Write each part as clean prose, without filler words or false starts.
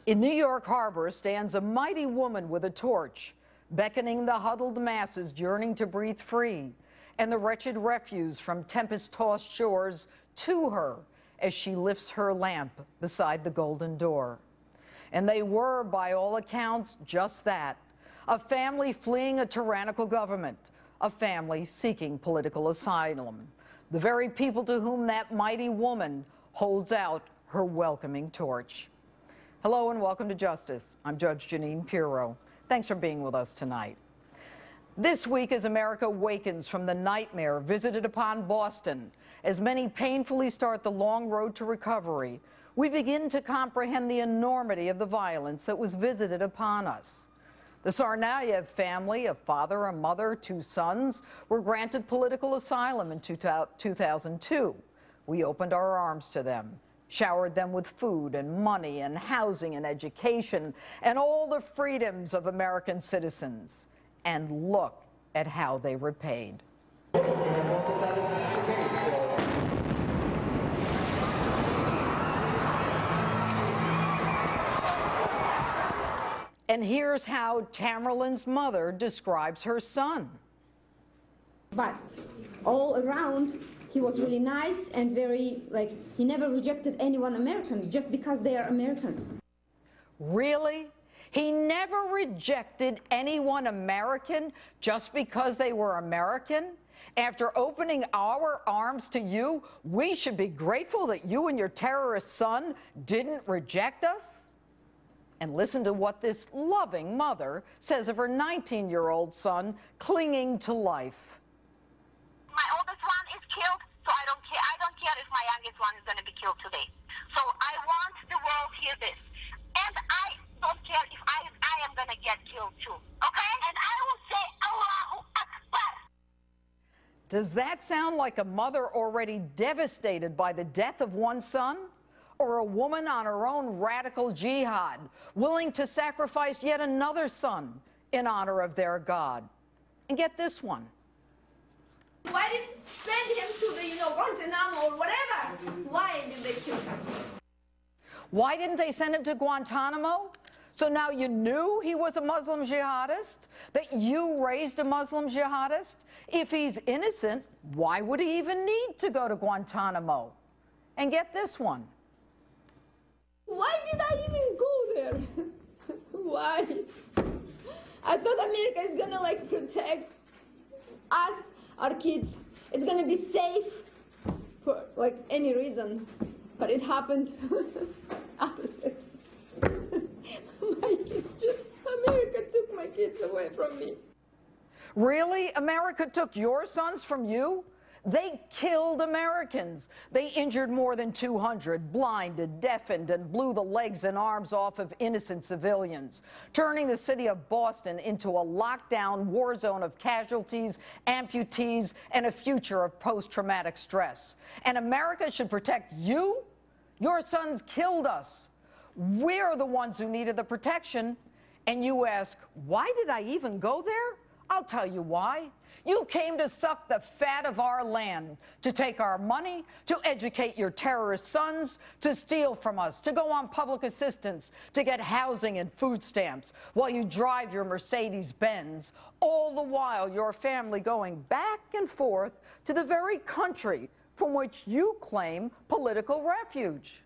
In New York Harbor stands a mighty woman with a torch, beckoning the huddled masses yearning to breathe free, and the wretched refuse from tempest-tossed shores to her as she lifts her lamp beside the golden door. And they were, by all accounts, just that, a family fleeing a tyrannical government, a family seeking political asylum, the very people to whom that mighty woman holds out her welcoming torch. Hello and welcome to Justice. I'm Judge Jeanine Pirro. Thanks for being with us tonight. This week, as America wakens from the nightmare visited upon Boston, as many painfully start the long road to recovery, we begin to comprehend the enormity of the violence that was visited upon us. The Tsarnaev family, a father, a mother, two sons, were granted political asylum in 2002. We opened our arms to them, showered them with food and money and housing and education and all the freedoms of American citizens. And look at how they repaid. And here's how Tamerlane's mother describes her son. But all around, he was really nice and very, he never rejected anyone American just because they are Americans. Really? He never rejected anyone American just because they were American? After opening our arms to you, we should be grateful that you and your terrorist son didn't reject us? And listen to what this loving mother says of her 19-year-old son clinging to life. My oldest one is killed, so I don't care. I don't care if my youngest one is going to be killed today. So I want the world to hear this. And I don't care if I am going to get killed too. Okay? And I will say Allahu Akbar. Does that sound like a mother already devastated by the death of one son? Or a woman on her own radical jihad, willing to sacrifice yet another son in honor of their God? And get this one. Why didn't send him to the, Guantanamo or whatever? Why did they kill him? Why didn't they send him to Guantanamo? So now you knew he was a Muslim jihadist? That you raised a Muslim jihadist? If he's innocent, why would he even need to go to Guantanamo? And get this one. Why did I even go there? Why? I thought America is gonna protect us, our kids. It's gonna be safe for any reason, but it happened opposite. My kids America took my kids away from me. Really? America took your sons from you? They killed Americans. They injured more than 200, blinded, deafened, and blew the legs and arms off of innocent civilians, turning the city of Boston into a lockdown war zone of casualties, amputees, and a future of post-traumatic stress. And America should protect you? Your sons killed us. We're the ones who needed the protection. And you ask, why did I even go there? I'll tell you why. You came to suck the fat of our land, to take our money, to educate your terrorist sons, to steal from us, to go on public assistance, to get housing and food stamps, while you drive your Mercedes-Benz, all the while your family going back and forth to the very country from which you claim political refuge.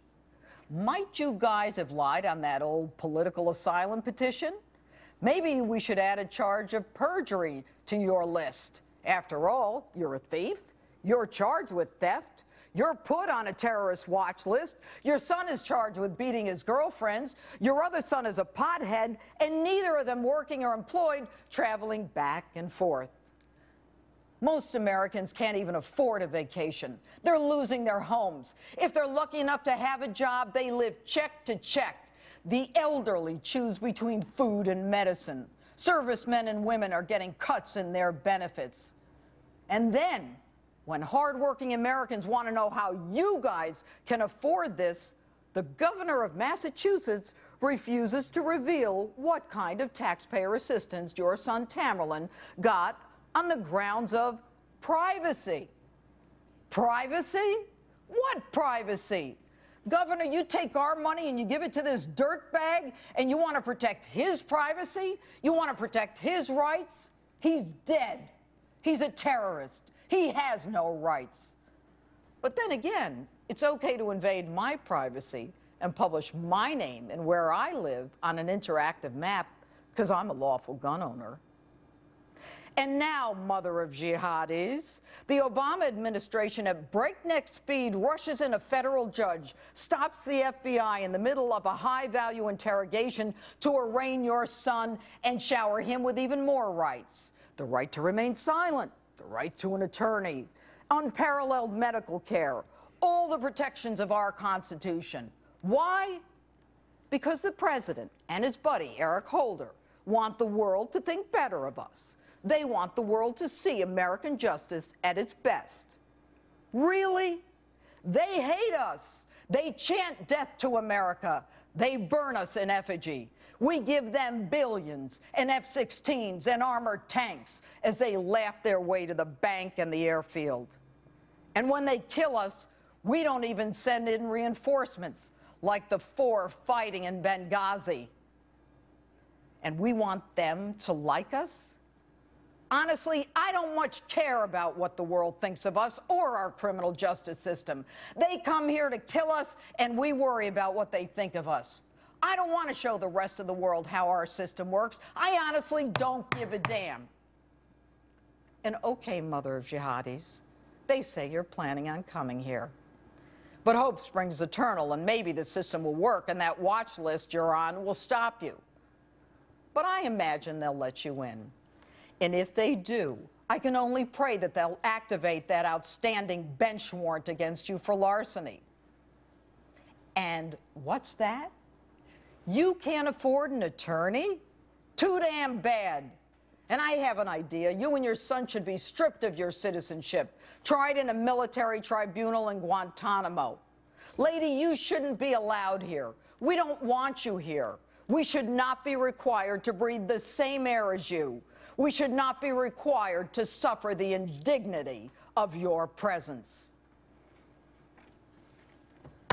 Might you guys have lied on that old political asylum petition? Maybe we should add a charge of perjury to your list. After all, you're a thief, you're charged with theft, you're put on a terrorist watch list, your son is charged with beating his girlfriends, your other son is a pothead, and neither of them working or employed, traveling back and forth. Most Americans can't even afford a vacation. They're losing their homes. If they're lucky enough to have a job, they live check to check. The elderly choose between food and medicine. Servicemen and women are getting cuts in their benefits. And then, when hardworking Americans want to know how you guys can afford this, the governor of Massachusetts refuses to reveal what kind of taxpayer assistance your son Tamerlane got on the grounds of privacy. Privacy? What privacy? Governor, you take our money and you give it to this dirtbag, and you want to protect his privacy? You want to protect his rights? He's dead. He's a terrorist. He has no rights. But then again, it's okay to invade my privacy and publish my name and where I live on an interactive map because I'm a lawful gun owner. And now, mother of jihadis, the Obama administration at breakneck speed rushes in a federal judge, stops the FBI in the middle of a high-value interrogation to arraign your son and shower him with even more rights. The right to remain silent, the right to an attorney, unparalleled medical care, all the protections of our Constitution. Why? Because the president and his buddy, Eric Holder, want the world to think better of us. They want the world to see American justice at its best. Really? They hate us. They chant death to America. They burn us in effigy. We give them billions and F-16s and armored tanks as they laugh their way to the bank and the airfield. And when they kill us, we don't even send in reinforcements like the 4 fighting in Benghazi. And we want them to like us? Honestly, I don't much care about what the world thinks of us or our criminal justice system. They come here to kill us, and we worry about what they think of us. I don't want to show the rest of the world how our system works. I honestly don't give a damn. And okay, mother of jihadis, they say you're planning on coming here. But hope springs eternal, and maybe the system will work, and that watch list you're on will stop you. But I imagine they'll let you in. And if they do, I can only pray that they'll activate that outstanding bench warrant against you for larceny. And what's that? You can't afford an attorney? Too damn bad. And I have an idea. You and your son should be stripped of your citizenship, tried in a military tribunal in Guantanamo. Lady, you shouldn't be allowed here. We don't want you here. We should not be required to breathe the same air as you. We should not be required to suffer the indignity of your presence.